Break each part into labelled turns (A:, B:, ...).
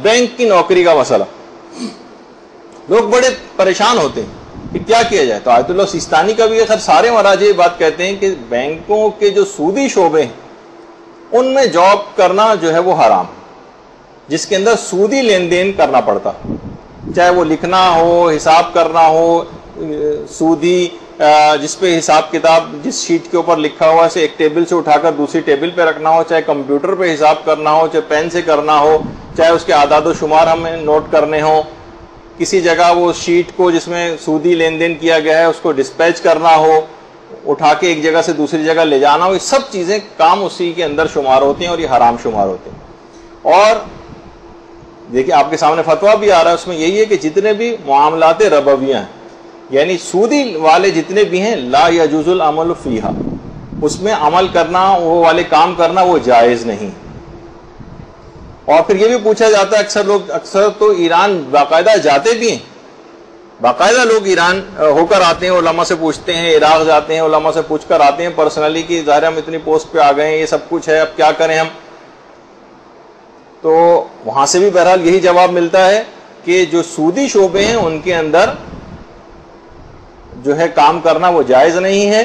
A: Bank की नौकरी का मसला, लोग बड़े परेशान होते हैं कि क्या किया जाए। तो आयतुल्लाह सिस्तानी का भी खैर सारे मराजे ये बात कहते हैं कि बैंकों के जो सूदी शोबे हैं उनमें जॉब करना जो है वो हराम, जिसके अंदर सूदी लेन देन करना पड़ता, चाहे वो लिखना हो, हिसाब करना हो, सूदी जिसपे हिसाब किताब जिस शीट के ऊपर लिखा हुआ है एक टेबल से उठाकर दूसरी टेबल पे रखना हो, चाहे कंप्यूटर पे हिसाब करना हो, चाहे पेन से करना हो, चाहे उसके आदाद व शुमार हमें नोट करने हो, किसी जगह वो शीट को जिसमें सूदी लेन देन किया गया है उसको डिस्पैच करना हो, उठा के एक जगह से दूसरी जगह ले जाना हो, ये सब चीजें काम उसी के अंदर शुमार होते हैं और ये हराम शुमार होते हैं। और देखिए आपके सामने फतवा भी आ रहा है, उसमें यही है कि जितने भी मामलाते रबवियां हैं यानी सूदी वाले जितने भी हैं, ला यजुजुल अमल फीहा, उसमें अमल करना, वो वाले काम करना वो जायज नहीं। और फिर ये भी पूछा जाता है अक्सर तो ईरान बाकायदा जाते भी हैं, बाकायदा लोग ईरान होकर आते हैं, उलमा से पूछते हैं, इराक जाते हैं, उलमा से पूछ कर आते हैं पर्सनली कि ज़ाहिर हम इतनी पोस्ट पे आ गए हैं, ये सब कुछ है, अब क्या करें हम। तो वहां से भी बहरहाल यही जवाब मिलता है कि जो सूदी शोबे हैं उनके अंदर जो है काम करना वो जायज नहीं है।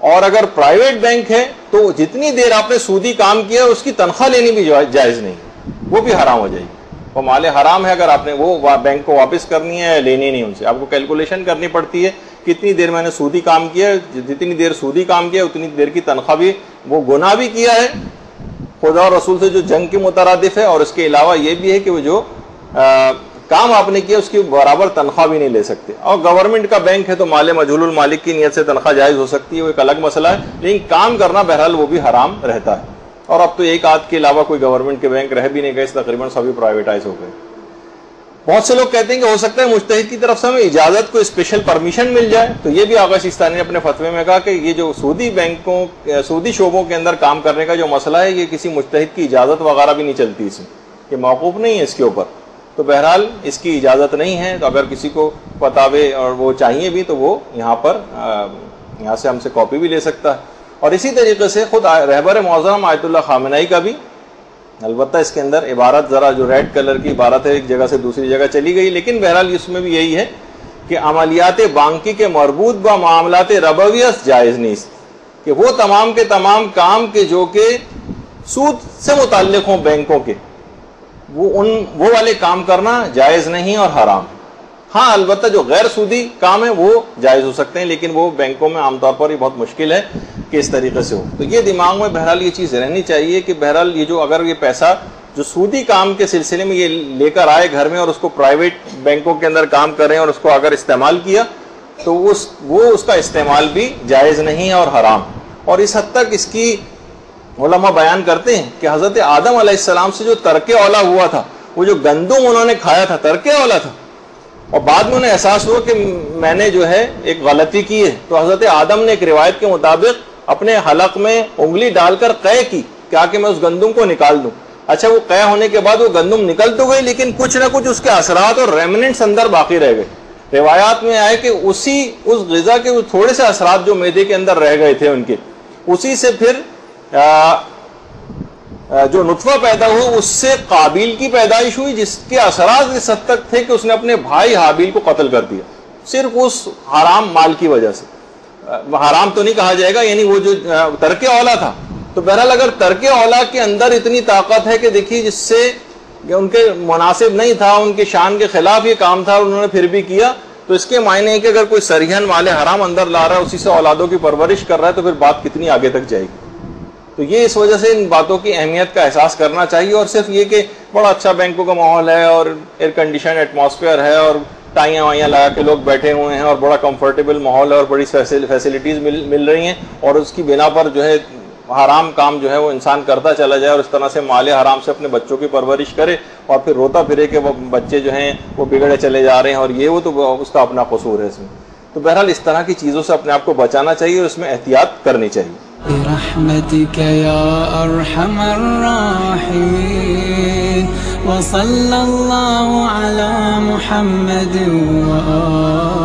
A: और अगर प्राइवेट बैंक है तो जितनी देर आपने सूदी काम किया उसकी तनख्वाह लेनी भी जायज नहीं, वो भी हराम हो जाएगी, वो माले हराम है। अगर आपने वो बैंक को वापस करनी है, लेनी नहीं उनसे, आपको कैलकुलेशन करनी पड़ती है कितनी देर मैंने सूदी काम किया, जितनी देर सूदी काम किया उतनी देर की तनख्वाह भी, वो गुनाह भी किया है खुदा और रसूल से जो जंग के मुतरादिफ है, और इसके अलावा ये भी है कि वो जो काम आपने किया उसकी बराबर तनख्वाह भी नहीं ले सकते। और गवर्नमेंट का बैंक है तो माले मजहूलुल मालिक की नियत से तनख्वाह जायज हो सकती है, वो एक अलग मसला है, लेकिन काम करना बहरहाल वो भी हराम रहता है। और अब तो एक आध के अलावा कोई गवर्नमेंट के बैंक रह भी नहीं गए, तकरीबन सभी प्राइवेटाइज हो गए। बहुत से लोग कहते हैं कि हो सकता है मुज्तहिद की तरफ से हमें इजाजत को स्पेशल परमिशन मिल जाए, तो ये भी आगा सिस्तानी ने अपने फतवे में कहा कि ये जो सूदी बैंकों, सूदी शोबों के अंदर काम करने का जो मसला है, ये किसी मुज्तहिद की इजाजत वगैरह भी नहीं चलती, इसमें ये मौकूफ नहीं है इसके ऊपर, तो बहरहाल इसकी इजाज़त नहीं है। तो अगर किसी को पतावे और वो चाहिए भी तो वो यहाँ पर यहाँ से हमसे कॉपी भी ले सकता है। और इसी तरीके से खुद रहबर मोअज़्ज़म आयतुल्लाह ख़ामेनी का भी, अलबत्ता इसके अंदर इबारत ज़रा जो रेड कलर की इबारत है एक जगह से दूसरी जगह चली गई, लेकिन बहरहाल इसमें भी यही है कि अमलियात बांकी के मरबूत व मामलात रबवियत जायज़ नहीं, कि वो तमाम के तमाम काम के जो कि सूद से मुताल्लिक़ हों बैंकों के, वो वाले काम करना जायज नहीं और हराम। हाँ अलबत्ता जो गैर सूदी काम है वो जायज हो सकते हैं, लेकिन वो बैंकों में आमतौर पर ही बहुत मुश्किल है कि इस तरीके से हो। तो ये दिमाग में बहरहाल ये चीज़ रहनी चाहिए कि बहरहाल ये जो अगर ये पैसा जो सूदी काम के सिलसिले में ये लेकर आए घर में और उसको प्राइवेट बैंकों के अंदर काम करें और उसको अगर इस्तेमाल किया तो वो उसका इस्तेमाल भी जायज़ नहीं है और हराम। और इस हद तक इसकी उलमा बयान करते हैं कि हज़रत आदम अलैहिस्सलाम से जो तरके औला हुआ था, वो जो गंदुम उन्होंने खाया था तरके औला था, और बाद में उन्हें एहसास हुआ कि मैंने जो है एक गलती की है, तो हज़रत आदम ने एक रिवायत के मुताबिक अपने हलक में उंगली डालकर क़य की क्या कि मैं उस गंदुम को निकाल दूं। अच्छा वो क़य होने के बाद वो गंदुम निकल तो गई, लेकिन कुछ ना कुछ उसके असरात और रेमिनेंट्स अंदर बाकी रह गए। रिवायात में आए कि उस ग़िज़ा के थोड़े से असरात जो मैदे के अंदर रह गए थे उनके, उसी से फिर जो नुतफा पैदा हुआ उससे काबिल की पैदाइश हुई, जिसके असरात इस हद तक थे कि उसने अपने भाई हाबिल को कत्ल कर दिया, सिर्फ उस हराम माल की वजह से। हराम तो नहीं कहा जाएगा, यानी वो जो तरके औला था। तो बहरहाल अगर तरके औला के अंदर इतनी ताकत है कि देखिए जिससे उनके मुनासिब नहीं था, उनके शान के खिलाफ ये काम था, उन्होंने फिर भी किया, तो इसके मायने है कि अगर कोई सरिहन माले हराम अंदर ला रहा है, उसी से औलादों की परवरिश कर रहा है, तो फिर बात कितनी आगे तक जाएगी। तो ये इस वजह से इन बातों की अहमियत का एहसास करना चाहिए। और सिर्फ ये कि बड़ा अच्छा बैंकों का माहौल है और एयर कंडीशन एटमॉस्फेयर है और टाइयाँ वाइयाँ लगा के लोग बैठे हुए हैं और बड़ा कंफर्टेबल माहौल है और बड़ी फैसिलिटीज़ मिल रही हैं, और उसकी बिना पर जो है हराम काम जो है वो इंसान करता चला जाए और इस तरह से माले हराम से अपने बच्चों की परवरिश करे और फिर रोता फिरे कि वो बच्चे जो हैं वो बिगड़े चले जा रहे हैं और ये वो, तो उसका अपना कसूर है इसमें। तो बहरहाल इस तरह की चीज़ों से अपने आप को बचाना चाहिए और इसमें एहतियात करनी चाहिए।
B: برحمتك يا أرحم الراحمين وصلى الله على محمد وآله